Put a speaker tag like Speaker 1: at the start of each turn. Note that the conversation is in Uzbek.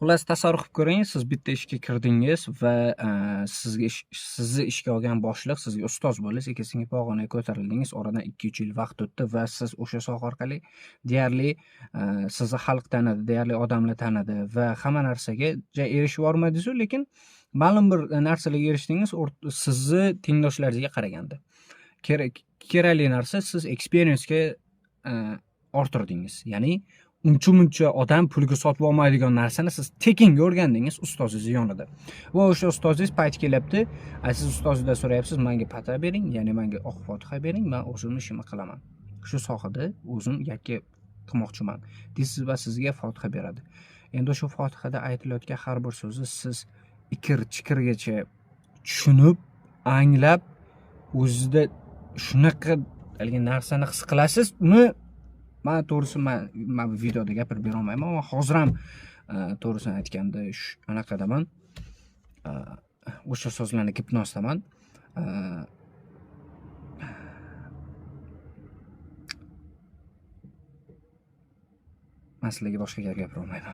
Speaker 1: Xullas tasavvur qilib ko'ring, siz bitta ishga kirdingiz va sizni ishga olgan boshliq sizga ustoz bo'ldi, sekin-sekin pog'onaga ko'tarildingiz. Oradan 2-3 yil vaqt o'tdi va siz o'sha soha orqali deyarli sizni xalq tanidi, deyarli odamlar tanidi va hamma narsaga erishib olmadingiz-ku, lekin ma'lum bir narsalarga erishdingiz sizni tengdoshlaringizga qaraganda. Kerakli narsa siz experience'ga orttirdingiz. Ya'ni uncha-muncha odam pulga sotib olmaydigan narsani siz tekinga o'rgandingiz ustozingiz yonida. Va o'sha ustozingiz payti kelyapti. Siz ustozingizdan so'rayapsiz, menga pata bering, ya'ni menga oq fotiha bering, men o'zim ishimni qilaman. Shu sohada o'zim yakka qilmoqchiman. Deysiz va sizga fotiha beradi. Endi o'sha fotihada aytilayotgan har bir so'zni siz ikir-chikirgacha tushunib, anglab, o'zingizda shunaqa haligi narsani his qilasiz, uni men to'g'risi men videoda gapirib bera olmayman, ammo hozir ham to'g'risini aytganda anaqadaman, o'sha so'zlarni gipnozdaman. Men sizlarga boshqa gap gapira olmayman.